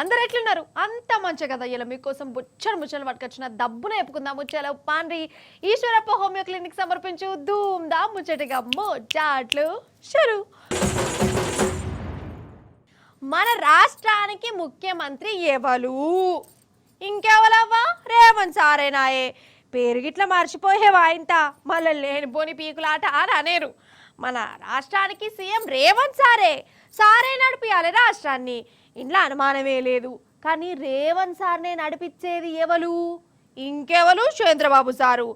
అందరు ఎట్లున్నారు? అంత మంచి కదా. ఇలా మీకోసం ముచ్చలు పట్టుకొచ్చిన దబ్బున చెప్పుకుందాం. ముచ్చల పాండ్రి ఈశ్వరప్ప హోమియో క్లినిక్ సమర్పించు ధూమ్ దా ముచ్చటిగా ముచ్చట్లు షురు. మన రాష్ట్రానికి ముఖ్యమంత్రి ఎవరు? ఇంకెవలవ్వా? రేవంత్ సారేనాయే. పేరు గిట్లా మర్చిపోయేవా ఇంత? మళ్ళీ లేనిపోని పీకులాట అని అనేరు. మన రాష్ట్రానికి సీఎం రేవంత్ సారే నడిపియాలి రాష్ట్రాన్ని. ఇంట్లో అనుమానమే లేదు. కానీ రేవంత్ సార్నే నడిపించేది ఎవరు? ఇంకెవరు? చంద్రబాబు సారు.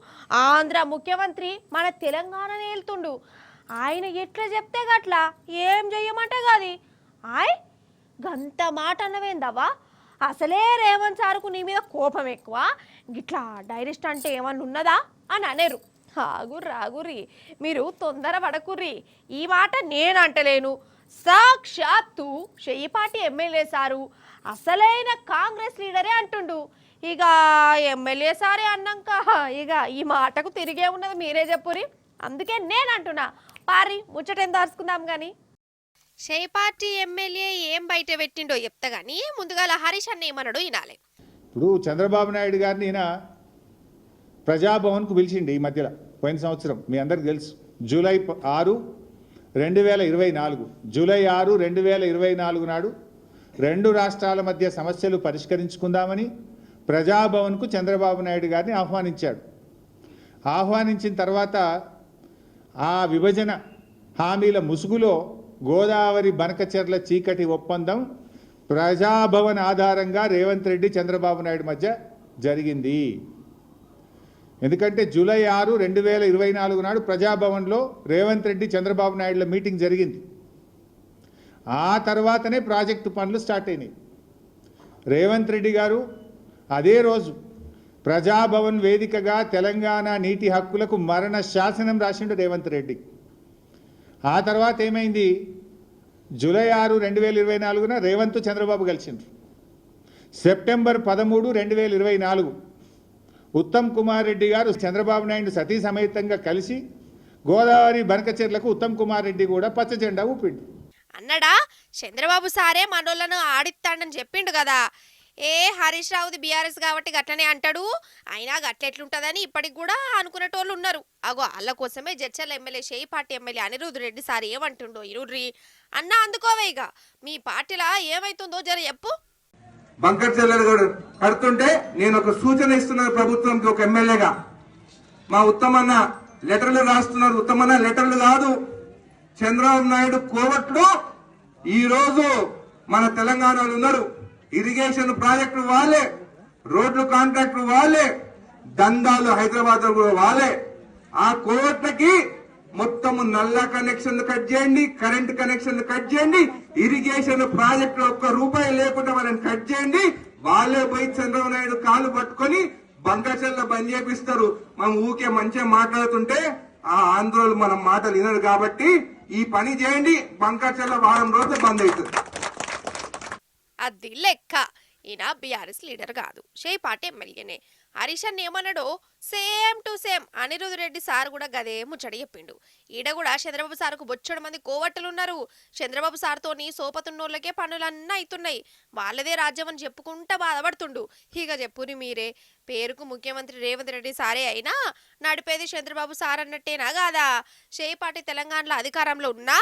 ఆంధ్ర ముఖ్యమంత్రి మన తెలంగాణనే వెళ్తుండు. ఆయన ఎట్లా చెప్తే గట్లా ఏం చెయ్యమంటే కాది. గంత మాట అన్నవేందవ్వా? అసలే రేవంత్ సార్కు నీ మీద కోపం ఎక్కువ, గిట్లా డైరెక్ట్ అంటే ఏమన్నా ఉన్నదా అని అనేరు. ఆగుర్రి, మీరు తొందర పడకుర్రి. ఈ మాట నేను అంటలేను, సాక్షాత్తు చెయ్యిపాటి ఎమ్మెల్యే సారు, అసలైన కాంగ్రెస్ లీడరే అంటుండు. ఇక ఎమ్మెల్యే సారే అన్నాక ఇక ఈ మాటకు తిరిగే ఉన్నది మీరే చెప్పురి. అందుకే నేను అంటున్నా, పారి ముచ్చటేం దాచుకుందాం. కానీ చెయ్యిపాటి ఎమ్మెల్యే ఏం బయట పెట్టిండో చెప్తా గానీ ముందుగా హరీష్ అన్న ఏమన్నాడు వినాలి. ఇప్పుడు చంద్రబాబు నాయుడు గారిని ఈయన ప్రజాభవన్కు పిలిచిండి ఈ మధ్యలో, పోయిన సంవత్సరం మీ అందరికి తెలుసు. జూలై 6, 2024 జూలై 6, 2024 నాడు రెండు రాష్ట్రాల మధ్య సమస్యలు పరిష్కరించుకుందామని ప్రజాభవన్కు చంద్రబాబు నాయుడు గారిని ఆహ్వానించాడు. ఆహ్వానించిన తర్వాత ఆ విభజన హామీల ముసుగులో గోదావరి బనకచెర్ల చీకటి ఒప్పందం ప్రజాభవన్ ఆధారంగా రేవంత్ రెడ్డి చంద్రబాబు నాయుడు మధ్య జరిగింది. ఎందుకంటే జూలై 6, 2024 నాడు ప్రజాభవన్లో రేవంత్ రెడ్డి చంద్రబాబు నాయుడుల మీటింగ్ జరిగింది. ఆ తర్వాతనే ప్రాజెక్టు పనులు స్టార్ట్ అయినాయి. రేవంత్ రెడ్డి గారు అదే రోజు ప్రజాభవన్ వేదికగా తెలంగాణ నీటి హక్కులకు మరణ శాసనం రాసిండు రేవంత్ రెడ్డి. ఆ తర్వాత ఏమైంది? జూలై 6, 2024 రేవంత్ చంద్రబాబు కలిసిండ్రు. సెప్టెంబర్ 13, 2024 ఉత్తమ్ కుమార్ రెడ్డి గారు చంద్రబాబు నాయుడు సతీ సమేతంగా కలిసి గోదావరి బనకచెర్లకు ఉత్తమ్ కుమార్ రెడ్డి కూడా పచ్చ జెండా ఊపిండు. అన్నడా చంద్రబాబు సారే మనోళ్ళను ఆడిస్తాడని చెప్పిండు కదా. హరీష్ రావుది బీఆర్ఎస్ కాబట్టి గట్లనే అంటాడు. అయినా గట్లెట్లుంటుందని ఇప్పటికి కూడా అనుకునేటోళ్ళు ఉన్నారు. అగో వాళ్ళ కోసమే జడ్చర్ల ఎమ్మెల్యే చెయ్యిపాటి ఎమ్మెల్యే అనిరుద్ రెడ్డి సార్ ఏమంటుండో ఇరుడ్రి అన్న. అందుకోవే ఇక మీ పార్టీలా ఏమైతుందో జర చెప్పు. బంకర్ చెల్లెలు కడుతుంటే నేను ఒక సూచన ఇస్తున్నాను ప్రభుత్వంకి, ఒక ఎమ్మెల్యేగా. మా ఉత్తమన్న లెటర్లు రాస్తున్నారు. ఉత్తమన్న లెటర్లు కాదు, చంద్రబాబు నాయుడు కోవట్లు ఈ రోజు మన తెలంగాణలో ఉన్నారు. ఇరిగేషన్ ప్రాజెక్టులు వాళ్ళే, రోడ్లు కాంట్రాక్టులు వాళ్ళే, దందాలు హైదరాబాద్ లో వాళ్ళే. ఆ కోవట్లకి మొత్తము నల్ల కనెక్షన్లు కట్ చేయండి, కరెంట్ కనెక్షన్లు కట్ చేయండి, ఇరిగేషన్ ప్రాజెక్టులు ₹1 లేకుండా వాళ్ళని కట్ చేయండి. వాళ్ళే పోయి చంద్రబాబు నాయుడు కాలు పట్టుకొని బంకచెర్ల బంద్ చేపిస్తారు. మనం ఊకే మంచిగా మాట్లాడుతుంటే ఆ ఆంధ్రోలు మనం మాటలు వినరు. కాబట్టి ఈ పని చేయండి, బంకచెర్ల వారం రోజులు బంద్ అవుతుంది. అది లెక్క. ఈయన బీఆర్ఎస్ లీడర్ కాదు, చెయ్యిపాటి ఎమ్మెల్యేనే. హరీష్ అన్న ఏమన్నాడో same to same Anirudh Reddy sir కూడా గదే ముచ్చడి చెప్పిండు. ఈడ కూడా చంద్రబాబు సార్కు బొచ్చడు మంది కోవట్టలున్నారు. చంద్రబాబు సార్తోని సోపతున్నోళ్ళకే పనులన్నీ అవుతున్నాయి. వాళ్ళదే రాజ్యం అని చెప్పుకుంటా బాధపడుతుండు. ఇక చెప్పుని మీరే. పేరుకు ముఖ్యమంత్రి రేవంత్ రెడ్డి సారే అయినా నడిపేది చంద్రబాబు సార్ అన్నట్టేనా కాదా? చెయ్యిపాటి తెలంగాణలో అధికారంలో ఉన్నా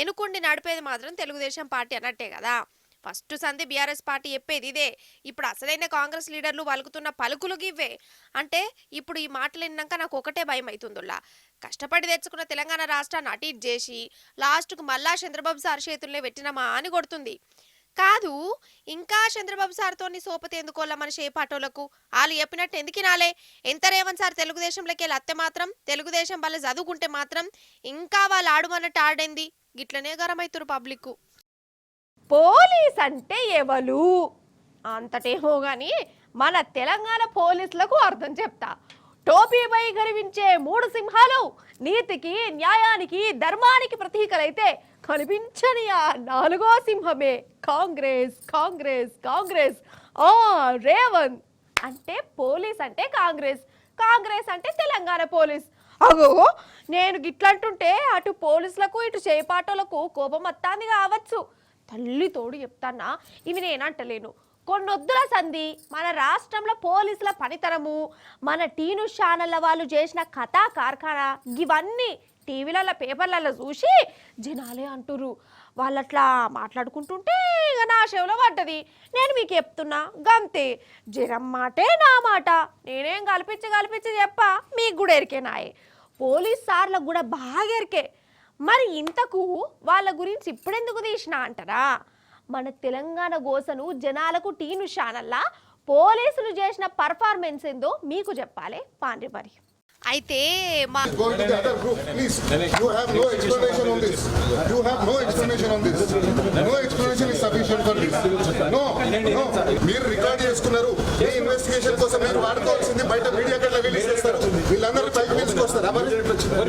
ఎనుకుండి నడిపేది మాత్రం తెలుగుదేశం పార్టీ అన్నట్టే కదా. ఫస్ట్ సంధి బీఆర్ఎస్ పార్టీ చెప్పేది ఇదే. ఇప్పుడు అసలైన కాంగ్రెస్ లీడర్లు పలుకుతున్న పలుకులు గివ్వే. అంటే ఇప్పుడు ఈ మాటలు విన్నాక నాకు ఒకటే భయం అవుతుందిలా, కష్టపడి తెచ్చుకున్న తెలంగాణ రాష్ట్రాన్ని అటు ఇటు చేసి లాస్ట్కు మళ్ళా చంద్రబాబు సార్ చేతుల్లో పెట్టినమా అని కొడుతుంది. కాదు, ఇంకా చంద్రబాబు సార్తో సోపతి ఎందుకోవాలా మన చేపాటోళ్లకు? వాళ్ళు చెప్పినట్టు ఎందుకు నాలే? ఎంత రేవంత్ సార్ తెలుగుదేశంలోకి వెళ్ళి అత్తే మాత్రం, తెలుగుదేశం వల్ల చదువుకుంటే మాత్రం ఇంకా వాళ్ళు ఆడుమన్నట్టు ఆడింది. గిట్లనే గరమైతురు పబ్లిక్. పోలీస్ అంటే ఎవరు అంతటేమో గాని మన తెలంగాణ పోలీసులకు అర్థం చెప్తా. టోపీపై గర్వించే 3 సింహాలు నీతికి, న్యాయానికి, ధర్మానికి ప్రతీకలైతే కనిపించని ఆ 4వ సింహమే కాంగ్రెస్. కాంగ్రెస్ కాంగ్రెస్ రేవంత్ అంటే పోలీస్ అంటే కాంగ్రెస్, కాంగ్రెస్ అంటే తెలంగాణ పోలీస్. అగో నేను గిట్లంటుంటే అటు పోలీసులకు ఇటు చేపాటోలకు కోపం వత్తాంది కావచ్చు. తల్లి తోడు చెప్తానా, ఇవి నేనంటలేను. కొన్నొద్దుల సంధి మన రాష్ట్రంలో పోలీసుల పనితనము మన టీను ఛానళ్ళ వాళ్ళు చేసిన కథా కార్ఖానా ఇవన్నీ టీవీలలో పేపర్లలో చూసి జనాలే అంటురు. వాళ్ళట్లా మాట్లాడుకుంటుంటే ఇక నా చెవిలో పడ్డది. నేను మీకు చెప్తున్నా గంతే, జనం మాటే నా మాట. నేనేం కల్పించి చెప్పా, మీకు కూడా ఎరికేనాయే. పోలీస్ సార్లకు కూడా బాగా ఎరికే. మరి ఇంతకు వాళ్ళ గురించి ఇప్పుడెందుకు తీసినా అంటారా? మన తెలంగాణ గోసను జనాలకు టీను ఛానల్లా పోలీసులు చేసిన పర్ఫార్మెన్స్ ఏందో మీకు చెప్పాలి పాండ్రి మరి. అయితే మా Go into the other group, please. You have no explanation on this. You have no explanation on this. No explanation is sufficient for this. No. మీరు రికార్డ్ చేసుకున్నారు. మీ ఇన్వెస్టిగేషన్ కోసం మీరు వాడుకోవాల్సింది బయట మీడియా కట్లా రిలీజ్ చేస్తారు. వీళ్ళందరూ పైకి పిలుచుకొస్తారా?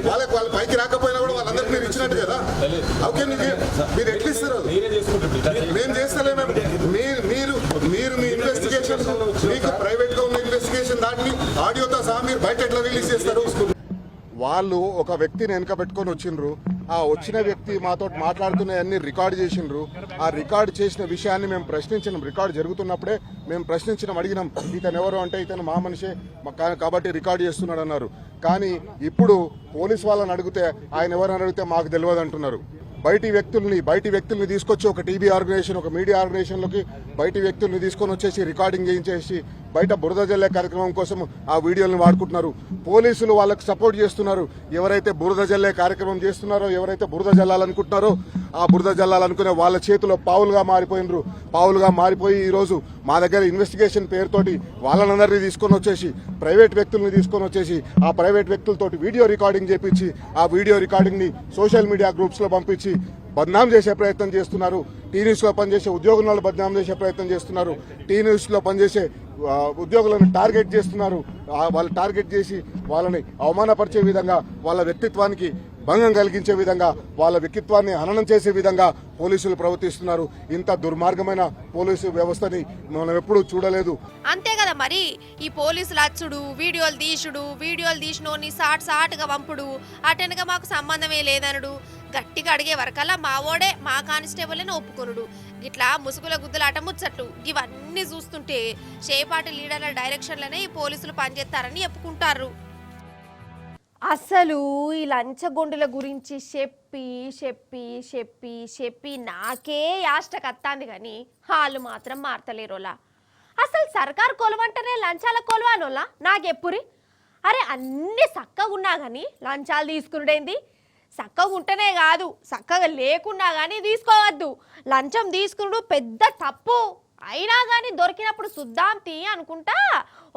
వాళ్ళ పైకి రాకపోయినా కూడా వాళ్ళందరికీ మీరు ఇచ్చినట్టు కదా. ఓకే, మీరు ఎట్లా ఇస్తారు? మేము చేస్తలేము. మీరు మీ ఇన్వెస్టిగేషన్ మీకు ప్రైవేట్ గా ఉన్న ఇన్వెస్టిగేషన్ దాన్ని ఆడియోతో సహా మీరు బయట ఎట్లా రిలీజ్ చేస్తారు? వాళ్ళు ఒక వ్యక్తిని వెనక పెట్టుకొని వచ్చిండ్రు. ఆ వచ్చిన వ్యక్తి మాతో మాట్లాడుతున్నవన్నీ రికార్డ్ చేసిండ్రు. ఆ రికార్డ్ చేసిన విషయాన్ని మేము ప్రశ్నించినాం. రికార్డ్ జరుగుతున్నప్పుడే మేము ప్రశ్నించడం, అడిగినాం ఇతను ఎవరు అంటే ఇతను మా మనిషే కాబట్టి రికార్డ్ చేస్తున్నాడు అన్నారు. కానీ ఇప్పుడు పోలీస్ వాళ్ళని అడిగితే ఆయన ఎవరని అడిగితే మాకు తెలియదు అంటున్నారు. బయటి వ్యక్తుల్ని తీసుకొచ్చి ఒక టీవీ ఆర్గనైజేషన్, ఒక మీడియా ఆర్గనైజేషన్లోకి బయటి వ్యక్తుల్ని తీసుకొని వచ్చేసి రికార్డింగ్ చేయించేసి బయట బురద జల్లే కార్యక్రమం కోసం ఆ వీడియోలను వాడుకుంటున్నారు. పోలీసులు వాళ్ళకి సపోర్ట్ చేస్తున్నారు. ఎవరైతే బురద జల్లే కార్యక్రమం చేస్తున్నారో, ఎవరైతే బురద జల్లాలనుకుంటున్నారో ఆ బురద జల్లాలనుకునే వాళ్ళ చేతిలో పావులుగా మారిపోయి ఈరోజు మా దగ్గర ఇన్వెస్టిగేషన్ పేరుతోటి వాళ్ళనందరినీ తీసుకొని వచ్చేసి ప్రైవేట్ వ్యక్తుల్ని తీసుకొని వచ్చేసి ఆ ప్రైవేట్ వ్యక్తులతోటి వీడియో రికార్డింగ్ చేపించి ఆ వీడియో రికార్డింగ్ని సోషల్ మీడియా గ్రూప్స్లో పంపించి బద్నాం చేసే ప్రయత్నం చేస్తున్నారు. టీ న్యూస్లో పనిచేసే ఉద్యోగులను బద్నాం చేసే ప్రయత్నం చేస్తున్నారు. టీ న్యూస్లో పనిచేసే ఉద్యోగులను టార్గెట్ చేస్తున్నారు. వాళ్ళు టార్గెట్ చేసి వాళ్ళని అవమానపరిచే విధంగా, వాళ్ళ వ్యక్తిత్వానికి భంగం కలిగించే విధంగా, వాళ్ళ వ్యక్తిత్వాన్ని హననం చేసే విధంగా పోలీసులు ప్రవర్తిస్తున్నారు. ఇంత దుర్మార్గమైన పోలీసు వ్యవస్థని మనం ఎప్పుడూ చూడలేదు. అంతే కదా మరి. ఈ పోలీసులు అచ్చుడు, వీడియోలు తీసినోని సాటుగా పంపుడు, అటెనక మాకు సంబంధమే లేదనుడు, గట్టిగా అడిగే వరకల్లా మావోడే మా కానిస్టేబుల్ అని ఒప్పుకొనుడు, ఇట్లా ముసుగుల గుద్దులాట ముచ్చట్లు ఇవన్నీ చూస్తుంటే చేపాటి లీడర్ల డైరెక్షన్లనే ఈ పోలీసులు పనిచేస్తారని చెప్పుకుంటారు. అసలు ఈ లంచగొండుల గురించి చెప్పి నాకే యాష్ట కత్తాంది కానీ వాళ్ళు మాత్రం మారతలేరోలా. అసలు సర్కారు కొలవంటేనే లంచాల కొలవానోలా నాకెప్పురి? అరే అన్నీ చక్కగా ఉన్నా కానీ లంచాలు తీసుకునేది. చక్కగా ఉంటేనే కాదు, చక్కగా లేకున్నా కానీ తీసుకోవద్దు. లంచం తీసుకున్నాడు పెద్ద తప్పు. అయినా కానీ దొరికినప్పుడు సుద్దాం తీ అనుకుంటా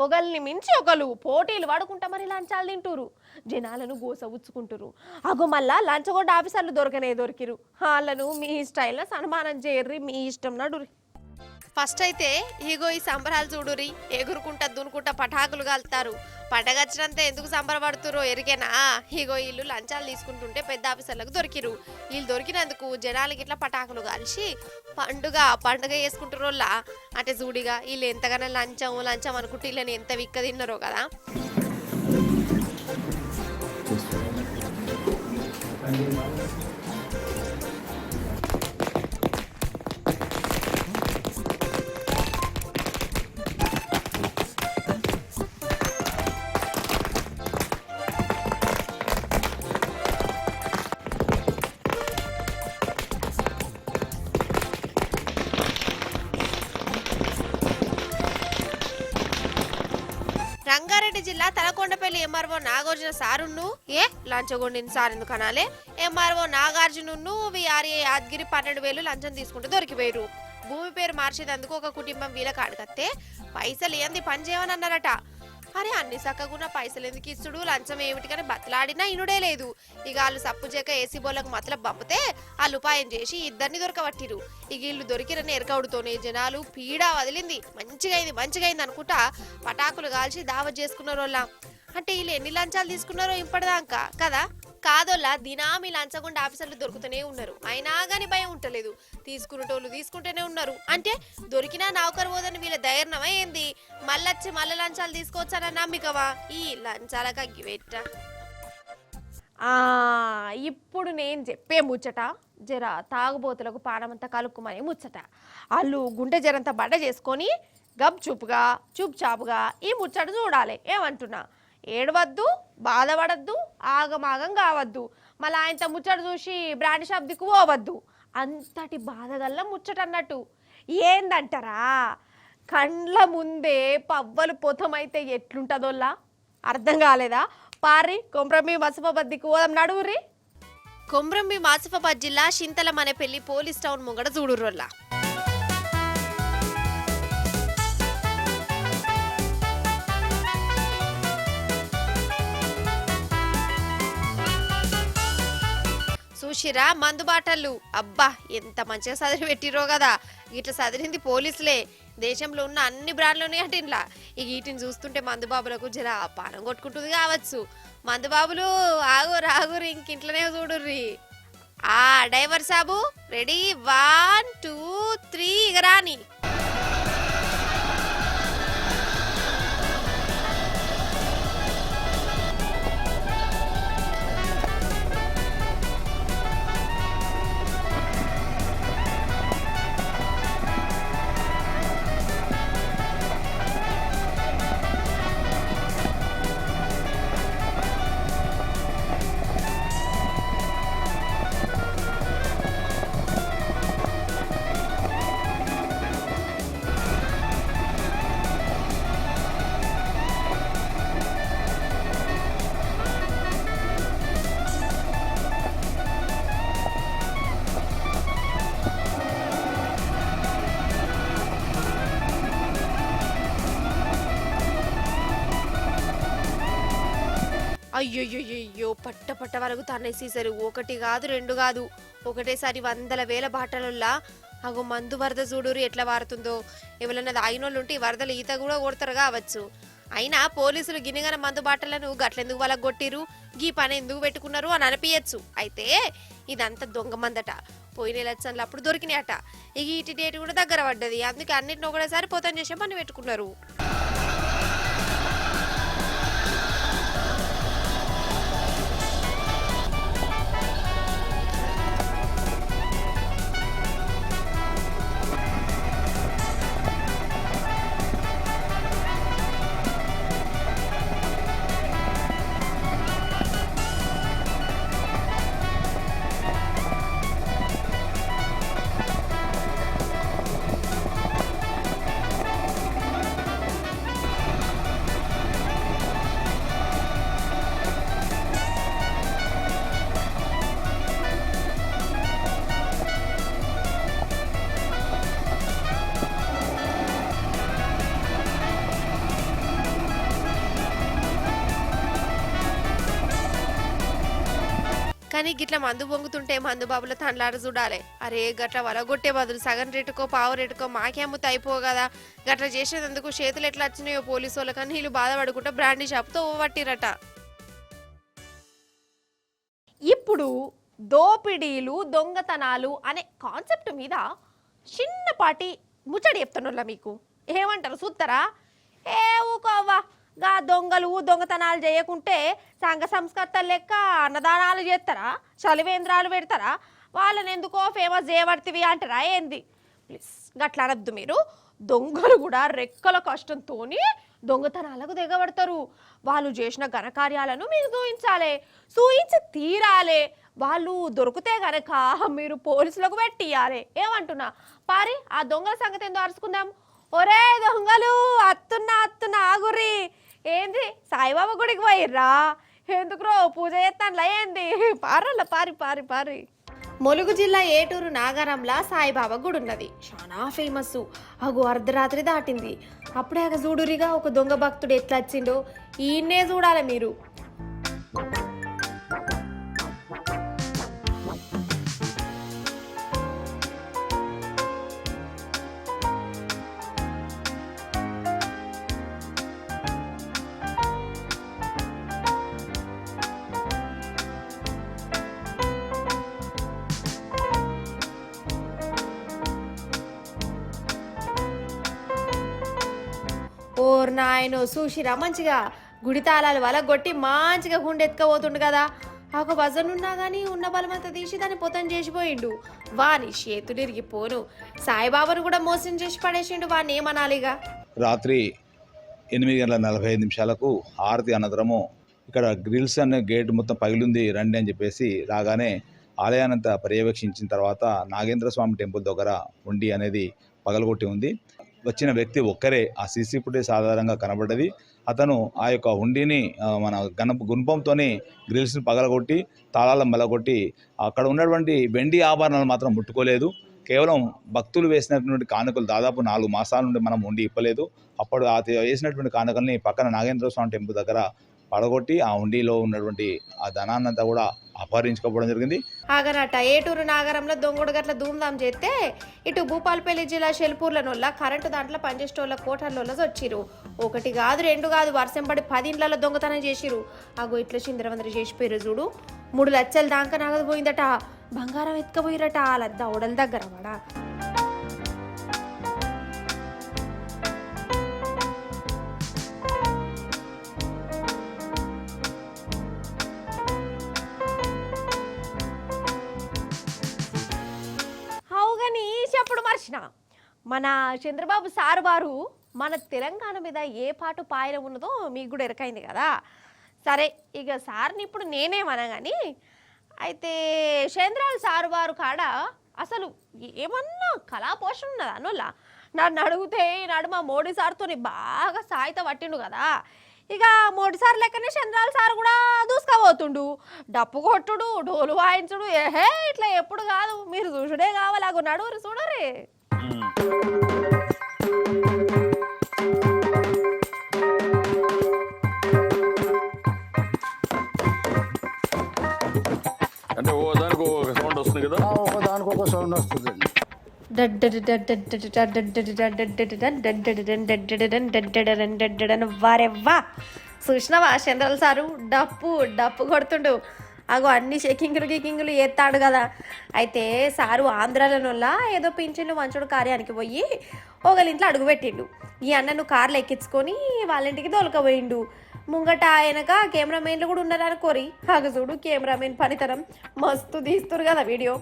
ఒకరిని మించి ఒకరు పోటీలు పడుకుంటా మరి లంచాలు తింటురు, జనాలను గోసవుచ్చుకుంటురు. అగో మళ్ళా లంచగొండ ఆఫీసర్లు దొరికిరు. వాళ్ళను మీ స్టైల్లో సన్మానం చేయర్రి, మీ ఇష్టం నడురి. ఫస్ట్ అయితే ఇగో ఈ సంబరాలు చూడురి, ఎగురుకుంటా దునుకుంటా పటాకులు కాలుతారు. పండగచ్చినంత ఎందుకు సంబరపడుతురో ఎరికేనా? ఇగో వీళ్ళు లంచాలు తీసుకుంటుంటే పెద్ద ఆఫీసర్లకు దొరికిరు. వీళ్ళు దొరికినందుకు జనాలకి ఇట్లా పటాకులు కాల్చి పండుగ చేసుకుంటురోళ్ళ. అంటే చూడిగా వీళ్ళు ఎంతగానో లంచం అనుకుంటే వీళ్ళని ఎంత విక్క తిన్నారో కదా. రంగారెడ్డి జిల్లా తలకొండపల్లి ఎంఆర్ఓ నాగార్జున సారును లంచగొండిన సార్ ఎందుకు అనాలే, ఎంఆర్ఓ నాగార్జును విఆర్ఏ యాదగిరి 12,000 లంచం తీసుకుంటూ దొరికిపోయారు. భూమి పేరు మార్చేందుకు ఒక కుటుంబం వీళ్ళకి అడగత్తే పైసలు ఏంది పని చేయమని అన్నారట. అరే అన్ని సక్కగున్న పైసలు ఎందుకు ఇస్తుడు, లంచం ఏమిటి కానీ బతలాడినా ఇనుడే లేదు. ఇక వాళ్ళు సప్పు చేక ఏసీ బోలకు మతలబ్ పంపితే వాళ్ళు ఉపాయం చేసి ఇద్దరిని దొరకబట్టిరు. ఇక వీళ్ళు దొరికిరని ఎరకవుడుతోనే జనాలు పీడా వదిలింది. మంచిగా అయింది అనుకుంటా పటాకులు కాల్చి దావత్ చేసుకున్నారు వాళ్ళ. అంటే వీళ్ళు ఎన్ని లంచాలు తీసుకున్నారో ఇప్పటిదాకా కదా. కాదోళ్ళ దినామి లంచగొండ ఆఫీసర్లు దొరుకుతూనే ఉన్నారు, అయినా గానీ భయం ఉంటలేదు. తీసుకునేటోళ్ళు తీసుకుంటూనే ఉన్నారు. అంటే దొరికినా నౌకరు పోదని వీళ్ళ ధైర్యం ఏంది? మళ్ళీ లంచాలు తీసుకోవచ్చానని నమ్మికవా? ఈ లంచాలకు అగ్గిపెట్ట. ఇప్పుడు నేను చెప్పే ముచ్చట జర తాగుబోతులకు పానమంతా కలుక్కుమని ముచ్చట. వాళ్ళు గుండె జరంతా బండ చేసుకొని గప్ చూపుగా చూపుచాపుగా ఈ ముచ్చట చూడాలి. ఏమంటున్నా, ఏడవద్దు, బాధపడద్దు, ఆగమాగం కావద్దు, మళ్ళీ ఆయనతో ముచ్చట చూసి బ్రాండ్ షాప్ దిక్కు పోవద్దు. అంతటి బాధగల్ల ముచ్చట అన్నట్టు. ఏందంటారా, కండ్ల ముందే పవ్వలు పొతమైతే ఎట్లుంటుందోల్లా అర్థం కాలేదా? పారి కొమ్రమి మసఫాబాద్ దిక్కు పోదాం, నడువురి. కొమ్రంభీం ఆసిఫాబాద్ జిల్లా చింతలమనేపల్లి పోలీస్ టౌన్ ముంగడ చూడుర్రోల్లా. చూసిరా మందు బాటలు, అబ్బా ఎంత మంచిగా సదిరి పెట్టిరో కదా. ఇట్లా సదిరింది పోలీసులే. దేశంలో ఉన్న అన్ని బ్రాండ్లోనే అటిన్లా. ఇక వీటిని చూస్తుంటే మందు బాబులకు జర పానం కొట్టుకుంటుంది కావచ్చు. మందు బాబులు ఆగురు ఇంకింట్లోనే చూడుర్రి. ఆ డ్రైవర్ సాబు రెడీ, 1 2 3 ఇక రాని. అయ్యో పట్ట వరకు తన్నేసేసారు. 1 కాదు 2 కాదు, ఒకటేసారి 100,000 బాటలల్లా. అగో మందు వరద చూడురు ఎట్లా వారుతుందో. ఎవరన్నా తాగినోళ్ళు ఉంటే ఈ వరదలు ఈత కూడా కొడతారు కావచ్చు. అయినా పోలీసులు గిన్నెగన మందు బాటలను గట్లెందుకు వాళ్ళకి కొట్టిరు, గీ పని ఎందుకు పెట్టుకున్నారు అని అనిపించచ్చు. అయితే ఇదంతా దొంగ మందట. పోయిన ఎలక్షన్లు అప్పుడు దొరికినాయట. ఇక ఇటు డేట్ కూడా దగ్గర పడ్డది. అందుకే అన్నిటిని ఒకటేసారి పోతం చేసే పని పెట్టుకున్నారు. కానీ గిట్ల మందు పొంగుతుంటే మందు బాబుల తండ్లాడ చూడాలి. అరే గట్ల వలగొట్టే బదులు సగం రేటుకో పావు రేటుకో మాకే అమ్ముతా అయిపో కదా. గట్ల చేసేందుకు చేతులు ఎట్లా వచ్చినాయో పోలీసు వాళ్ళకని వీళ్ళు బాధపడుకుంటా బ్రాండీ షాప్తో పట్టిరట. ఇప్పుడు దోపిడీలు దొంగతనాలు అనే కాన్సెప్ట్ మీద చిన్నపాటి ముచ్చడి చెప్తున్నా మీకు. ఏమంటారు చూస్తారా? ఊకోవా, గా దొంగలు దొంగతనాలు చేయకుంటే సంఘ సంస్కర్తలు లెక్క అన్నదానాలు చేస్తారా, చలివేంద్రాలు పెడతారా, వాళ్ళని ఎందుకో ఫేమస్ చేయబడుతుంది అంటారా ఏంది? ప్లీజ్ గట్లా అనద్దు మీరు. దొంగలు కూడా రెక్కల కష్టంతో దొంగతనాలకు దిగబడతారు. వాళ్ళు చేసిన ఘనకార్యాలను మీరు చూయించి తీరాలి. వాళ్ళు దొరికితే గనక మీరు పోలీసులకు పెట్టియాలి. ఏమంటున్నా పారి, ఆ దొంగల సంగతి ఏందో అరుచుకుందాం. ఒరే దొంగలు, అత్తున్నా ఆగురి. ఏంది సాయిబాబా గుడికి పోయిర్రా? ఎందుకురో పూజ చేస్తానులా ఏంది? పారల్ల పారి. ములుగు జిల్లా ఏటూరు నాగారంలా సాయిబాబా గుడి ఉన్నది. చాలా ఫేమస్. అగు అర్ధరాత్రి దాటింది. అప్పుడే చూడురిగా ఒక దొంగ భక్తుడు ఎట్లా వచ్చిండో. ఈయన్నే చూడాలి మీరు. ఓర్ నాయనో చూసిరా మంచిగా గుడి తాళాలు వల కొట్టి మంచిగా గుండె ఎత్తుకపోతుండు కదా. ఒక వజన్ ఉన్నా కానీ ఉన్న బలమంతా తీసి దాన్ని పొతం చేసిపోయిండు. వాని చేతులు ఇరిగిపోను. సాయిబాబాను కూడా మోసం చేసి పడేసిండు. వాడిని ఏమనాలిగా. రాత్రి 8:45 హారతి అనంతరము ఇక్కడ గ్రిల్స్ అనే గేట్ మొత్తం పగిలింది రండి అని చెప్పేసి రాగానే ఆలయానంతా పర్యవేక్షించిన తర్వాత నాగేంద్ర స్వామి టెంపుల్ దగ్గర ఉండి అనేది పగలగొట్టి ఉంది. వచ్చిన వ్యక్తి ఒక్కరే. ఆ సీసీ ఫుటేజ్ ఆధారంగా కనబడ్డది. అతను ఆ యొక్క హుండీని మన గుణపంతో గ్రిల్స్ని పగలగొట్టి తాళాలను బలగొట్టి అక్కడ ఉన్నటువంటి వెండి ఆభరణాలు మాత్రం ముట్టుకోలేదు. కేవలం భక్తులు వేసినటువంటి కానుకలు దాదాపు 4 మాసాల నుండి మనం ఉండి ఇప్పలేదు. అప్పుడు వేసినటువంటి కానుకల్ని పక్కన నాగేంద్ర స్వామి టెంపుల్ దగ్గర పడగొట్టి ఆ హుండీలో ఉన్నటువంటి ఆ ధనాన్నంతా కూడా అపహరించుకోవడం జరిగింది. ఆగనట ఏటూరు నాగరంలో దొంగడు గట్ల ధూమ్ధాం చేస్తే ఇటు భూపాలపల్లి జిల్లా షెల్పూర్లనోళ్ళ కరెంటు దాంట్లో పనిచేసేటోళ్ళ కోటర్లోళ్ళ వచ్చిరు. 1 కాదు 2 కాదు వర్షం పడి 10 ఇండ్లలో దొంగతనం చేసిరు. అగో ఇట్లా చిందరవందర చేసిపోయారు చూడు. 3 లక్షల దాకా నగదు పోయిందట. బంగారం ఎత్తుకపోయిరట వాళ్ళ దౌడల దగ్గర వాడా. చెప్పుడు మర్చిన మన చంద్రబాబు సార్ వారు మన తెలంగాణ మీద ఏ పాటు పాయన ఉన్నదో మీకు కూడా ఎరకైంది కదా. సరే ఇక సార్ని ఇప్పుడు నేనేమన్నా కానీ అయితే చంద్రబాబు సార్ వారు కాడ అసలు ఏమన్నా కళాపోషణ ఉన్నదా అన్నోళ్ళ. నన్ను అడిగితే ఈనాడు మా మోడీ సార్తో బాగా సాయిత పట్టిండు కదా. ఇక మోడీ సార్ లెక్కనే చంద్రాల సార్ కూడా దూసుకపోతుండు. డప్పు కొట్టుడు డోలు వాయించుడు ఏహే ఇట్లా ఎప్పుడు కాదు. మీరు చూసుడే కావాలి. అగో నడువురు చూడరే. అంటే ఓ దానికి ఒక సౌండ్ వస్తుంది కదా. దానికి ఒక సౌండ్ వస్తుంది. వారెవ్వా చూసినవా చంద్రల్ సారు డప్పు కొడుతుండు. అగో అన్ని చెకింగులు గికింగులు ఎత్తాడు కదా. అయితే సారు ఆంధ్రాలనొల్ల ఏదో పింఛన్లు మంచుడు కార్యానికి పోయి ఒకళ్ళింట్లో అడుగుపెట్టిండు. ఈ అన్నను కార్లు ఎక్కించుకొని వాళ్ళింటికి దొలకపోయిండు. ముంగట ఆయనక కెమెరామెన్లు కూడా ఉన్నారనుకోరి. అగ చూడు కెమెరామెన్ పనితనం మస్తు తీస్తురు కదా వీడియో.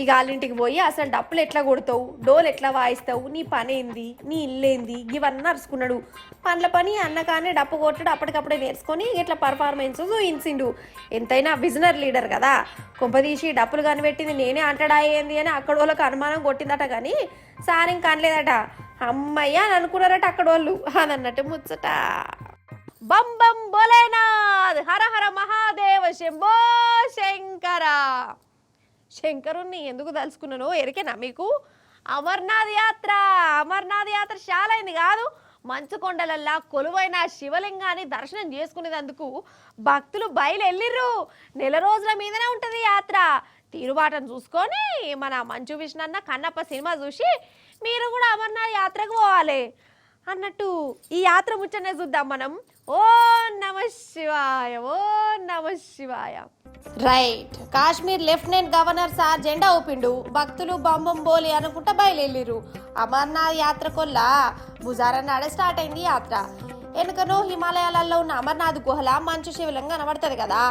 ఇక వాళ్ళింటికి పోయి అసలు డప్పులు ఎట్లా కొడతావు, డోలు ఎట్లా వాయిస్తావు, నీ పని ఏంది, నీ ఇల్లేంది ఇవన్నీ అరుచుకున్నాడు. పనుల పని అన్నకానే డప్పు కొట్టడు అప్పటికప్పుడే నేర్చుకొని ఇట్లా పర్ఫార్మెన్స్ చూయించిండు. ఎంతైనా విజనర్ లీడర్ కదా. కొంపదీసి డప్పులు కనిపెట్టింది నేనే అంటాడా ఏంది అని అక్కడ వాళ్ళకి అనుమానం కొట్టిందట. కానీ సార్ ఇంక అనలేదట. అమ్మయ్య అని అనుకున్నారట అక్కడ వాళ్ళు. అదన్నట్టు ముచ్చట. బం బం భోలేనాథ్ హర హర మహాదేవ శంభో శంకర. శంకరుణ్ణి ఎందుకు తలుచుకున్నానో ఎరికేనా మీకు? అమర్నాథ్ యాత్ర చాలా అయింది కాదు. మంచుకొండలల్లా కొలువైన శివలింగాన్ని దర్శనం చేసుకునేందుకు భక్తులు బయలుదేరిర్రు. 1 నెల రోజుల మీదనే ఉంటుంది యాత్ర. తీరుబాటను చూసుకొని మన మంచు విష్ణన్న కన్నప్ప సినిమా చూసి మీరు కూడా అమర్నాథ్ యాత్రకు పోవాలి అన్నట్టు ఈ యాత్ర ముచ్చనే చూద్దాం మనం. ఓ నమ శివాయ, ఓ నమ శివాయ. Right. Kashmir lieutenant governor sir జెండా ఊపిండు. భక్తులు బంబం బోలి అనుకుంటా బయలుదేరిరు. అమర్నాథ్ యాత్ర కొల్లా బుజారా నాడే స్టార్ట్ అయింది యాత్ర. వెనుకనో హిమాలయాలలో ఉన్న అమర్నాథ్ గుహల మంచు శివలింగం కనబడుతుంది కదా.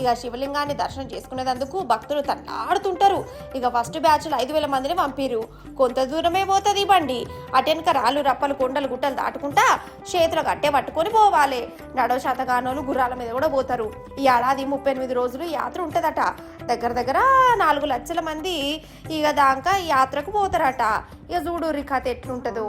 ఇక శివలింగాన్ని దర్శనం చేసుకునేందుకు భక్తులు తన్నాడుతుంటారు. ఇక ఫస్ట్ బ్యాచ్లు 5,000 మందిని పంపిరు. కొంత దూరమే పోతుంది బండి. అటెనక రాళ్ళు రప్పలు కొండలు గుట్టలు దాటుకుంటా చేతులు గట్టే పట్టుకొని పోవాలి. నడవ శాతగానోళ్ళు గుర్రాల మీద కూడా పోతారు. ఈ ఏడాది 38 రోజులు యాత్ర ఉంటుందట. దగ్గర 4 లక్షల మంది ఇక దాకా యాత్రకు పోతారట. ఇక చూడు కథ ఎట్లుంటుందో.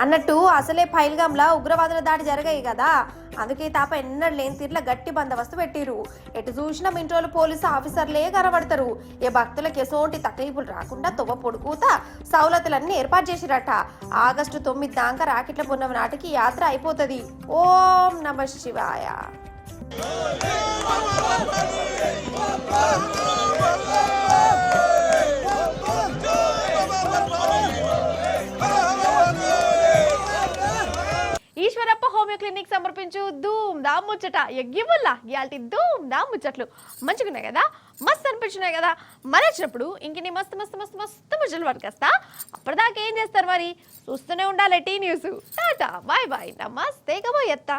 అన్నట్టు అసలే పైల్గాంలా ఉగ్రవాదుల దాడి జరిగాయి కదా. అందుకే తాప ఎన్నడూ లేని తీర్ల గట్టి బందోబస్తు పెట్టిరు. ఎటు చూసినా మింట్రోలు పోలీసు ఆఫీసర్లే కనబడతారు. ఏ భక్తులకు ఎసోంటి తక్లీఫులు రాకుండా తొవ్వ పొడుకుత సౌలతులన్నీ ఏర్పాటు చేసిరట. ఆగస్టు 9 దాకా రాకెట్ల పున్నమ నాటికి యాత్ర అయిపోతుంది. ఓం నమ శివాయ. హోమియో క్లినిక్ సమర్పించు ధూమ్ ధామ్ ముచ్చట ఎగ్గివల్ల ఇయాల్టి ధూమ్ ధామ్ ముచ్చట్లు మంచిగున్నాయి కదా, మస్తు అనిపించినాయి కదా. మరి వచ్చినప్పుడు ఇంక మస్తు మస్తు మస్తు మస్తు ముచ్చట్లు పట్టుకొస్తా. అప్పటిదాకా ఏం చేస్తారు మరి, చూస్తూనే ఉండాలి T news. Tata bye bye, namaste కబోయత్తా.